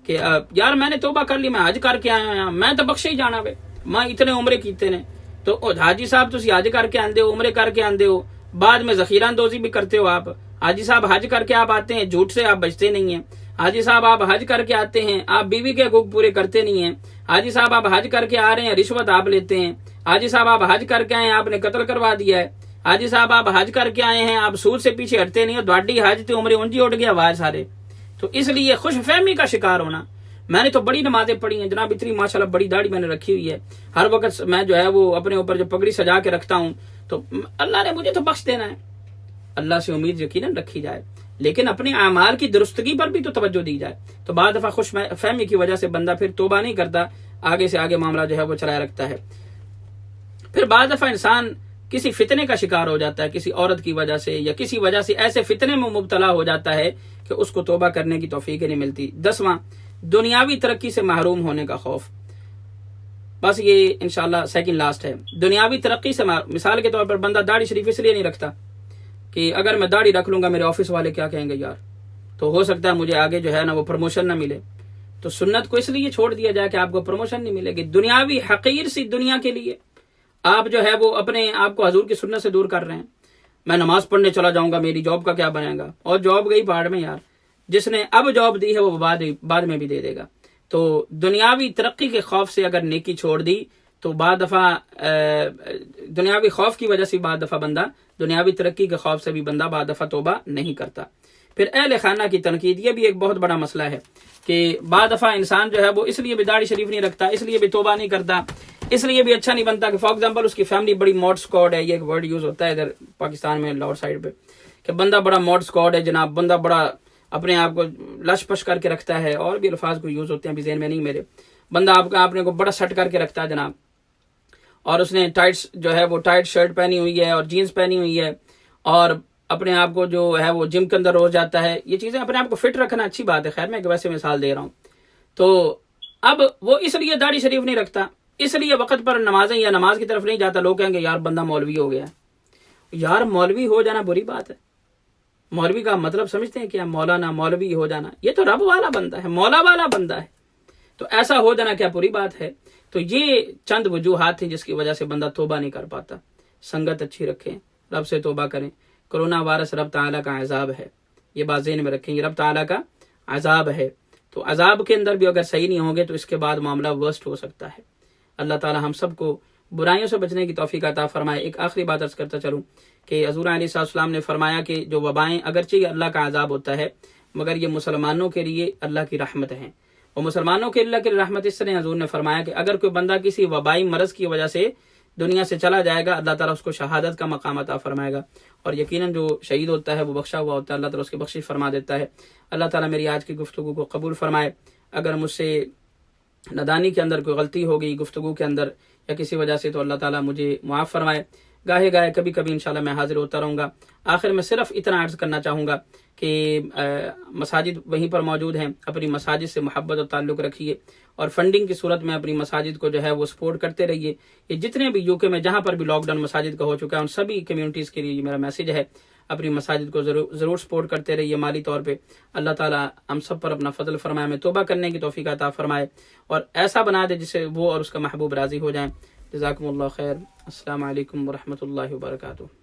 کہ یار میں نے توبہ کر لی، میں حج کر کے آیا ہوں، میں تو بخشے ہی جانا وے، میں اتنے عمرے کیتے نے. تو حاجی صاحب تسی حج کر کے آندے ہو، عمرے کر کے آندے ہو، بعد میں ذخیرہ اندوزی بھی کرتے ہو. آپ حاجی صاحب حج کر کے آپ آتے ہیں، جھوٹ سے آپ بچتے نہیں ہیں. حاجی صاحب آپ حج کر کے آتے ہیں، آپ بیوی کے حقوق پورے کرتے نہیں ہیں. حاجی صاحب آپ حج کر کے آ رہے ہیں، رشوت آپ لیتے ہیں. حاجی صاحب آپ حج کر کے آئے ہیں، آپ نے قتل کروا دیا ہے. حاجی صاحب آپ حج کر کے آئے ہیں، آپ سود سے پیچھے ہٹتے نہیں ہو، دواڈی حج تے عمرے انجی اٹھ گیا آواز سارے. تو اس لیے خوش فہمی کا شکار ہونا. میں نے تو بڑی نمازیں پڑھی ہیں جناب، اتنی ماشاءاللہ بڑی داڑھی میں نے رکھی ہوئی ہے، ہر وقت میں جو ہے وہ اپنے اوپر جو پگڑی سجا کے رکھتا ہوں، تو اللہ نے مجھے تو بخش دینا ہے. اللہ سے امید یقیناً رکھی جائے، لیکن اپنے اعمال کی درستگی پر بھی تو توجہ دی جائے. تو بعض دفعہ خوش فہمی کی وجہ سے بندہ پھر توبہ نہیں کرتا، آگے سے آگے معاملہ جو ہے وہ چلائے رکھتا ہے. پھر بعض دفعہ انسان کسی فتنے کا شکار ہو جاتا ہے، کسی عورت کی وجہ سے یا کسی وجہ سے ایسے فتنے میں مبتلا ہو جاتا ہے کہ اس کو توبہ کرنے کی توفیق نہیں ملتی. 10واں دنیاوی ترقی سے محروم ہونے کا خوف. بس یہ انشاءاللہ سیکنڈ لاسٹ ہے. دنیاوی ترقی سے مثال کے طور پر بندہ داڑھی شریف اس لیے نہیں رکھتا کہ اگر میں داڑھی رکھ لوں گا میرے آفس والے کیا کہیں گے یار، تو ہو سکتا ہے مجھے آگے جو ہے نا وہ پروموشن نہ ملے. تو سنت کو اس لیے چھوڑ دیا جائے کہ آپ کو پروموشن نہیں ملے گی. دنیاوی حقیر سی دنیا کے لیے آپ جو ہے وہ اپنے آپ کو حضور کی سنت سے دور کر رہے ہیں. میں نماز پڑھنے چلا جاؤں گا، میری جاب کا کیا بنے گا، اور جاب گئی پہاڑ میں یار. جس نے اب جاب دی ہے وہ بعد میں بھی دے دے گا. تو دنیاوی ترقی کے خوف سے اگر نیکی چھوڑ دی تو بعض دفعہ دنیاوی خوف کی وجہ سے بعض دفعہ بندہ دنیاوی ترقی کے خوف سے بھی بندہ بعض دفعہ توبہ نہیں کرتا. پھر اہل خانہ کی تنقید، یہ بھی ایک بہت بڑا مسئلہ ہے کہ بعض دفعہ انسان جو ہے وہ اس لیے بھی داڑھی شریف نہیں رکھتا، اس لیے بھی توبہ نہیں کرتا، اس لیے بھی اچھا نہیں بنتا کہ فار ایگزامپل اس کی فیملی بڑی موڈ سکواڈ ہے. یہ ایک ورڈ یوز ہوتا ہے ادھر پاکستان میں لاہور سائڈ پہ کہ بندہ بڑا موڈ سکواڈ ہے جناب، بندہ بڑا اپنے آپ کو لش پش کر کے رکھتا ہے، اور بھی الفاظ کو یوز ہوتے ہیں ابھی ذہن میں نہیں میرے. بندہ اپنے کو بڑا سٹ کر کے رکھتا ہے جناب، اور اس نے ٹائٹس جو ہے وہ ٹائٹ شرٹ پہنی ہوئی ہے اور جینز پہنی ہوئی ہے، اور اپنے آپ کو جو ہے وہ جم کے اندر روز جاتا ہے. یہ چیزیں اپنے آپ کو فٹ رکھنا اچھی بات ہے، خیر میں ایک ویسے مثال دے رہا ہوں. تو اب وہ اس لیے داڑھی شریف نہیں رکھتا، اس لیے وقت پر نمازیں یا نماز کی طرف نہیں جاتا. لوگ کہیں گے یار بندہ مولوی ہو گیا. یار مولوی ہو جانا بری بات ہے. مولوی کا مطلب سمجھتے ہیں کیا؟ مولانا، مولوی ہو جانا، یہ تو رب والا بندہ ہے، مولا والا بندہ ہے. تو ایسا ہو جانا کیا بری بات ہے؟ تو یہ چند وجوہات ہیں جس کی وجہ سے بندہ توبہ نہیں کر پاتا. سنگت اچھی رکھیں، رب سے توبہ کریں. کرونا وائرس رب تعالیٰ کا عذاب ہے، یہ بات ذہن میں رکھیں، یہ رب تعالیٰ کا عذاب ہے. تو عذاب کے اندر بھی اگر صحیح نہیں ہوں گے تو اس کے بعد معاملہ ورسٹ ہو سکتا ہے. اللہ تعالیٰ ہم سب کو برائیوں سے بچنے کی توفیق عطا فرمائے. ایک آخری بات عرض کرتا چلوں کہ حضور علیہ السلام نے فرمایا کہ جو وبائیں اگرچہ یہ اللہ کا عذاب ہوتا ہے مگر یہ مسلمانوں کے لیے اللہ کی رحمت ہیں. اور مسلمانوں کے اللہ کی رحمت اس طرح حضور نے فرمایا کہ اگر کوئی بندہ کسی وبائی مرض کی وجہ سے دنیا سے چلا جائے گا، اللہ تعالیٰ اس کو شہادت کا مقام عطا فرمائے گا. اور یقیناً جو شہید ہوتا ہے وہ بخشا ہوا ہوتا ہے، اللہ تعالیٰ اس کی بخشش فرما دیتا ہے. اللہ تعالیٰ میری آج کی گفتگو کو قبول فرمائے. اگر مجھ سے نادانی کے اندر کوئی غلطی ہو گئی گفتگو کے اندر یا کسی وجہ سے، تو اللہ تعالیٰ مجھے معاف فرمائے. گاہے گاہے کبھی کبھی انشاءاللہ میں حاضر ہوتا رہوں گا. آخر میں صرف اتنا عرض کرنا چاہوں گا کہ مساجد وہیں پر موجود ہیں، اپنی مساجد سے محبت اور تعلق رکھیے، اور فنڈنگ کی صورت میں اپنی مساجد کو جو ہے وہ سپورٹ کرتے رہیے. یہ جتنے بھی UK میں جہاں پر بھی لاک ڈاؤن مساجد کا ہو چکا ہے، ان سبھی کمیونٹیز کے لیے یہ میرا میسج ہے، اپنی مساجد کو ضرور سپورٹ کرتے رہیے مالی طور پہ. اللہ تعالیٰ ہم سب پر اپنا فضل فرمائے، ہمیں توبہ کرنے کی توفیق عطا فرمائے، اور ایسا بنا دے جسے وہ اور اس کا محبوب راضی ہو جائیں. جزاکم اللہ خیر. السلام علیکم ورحمۃ اللہ وبرکاتہ.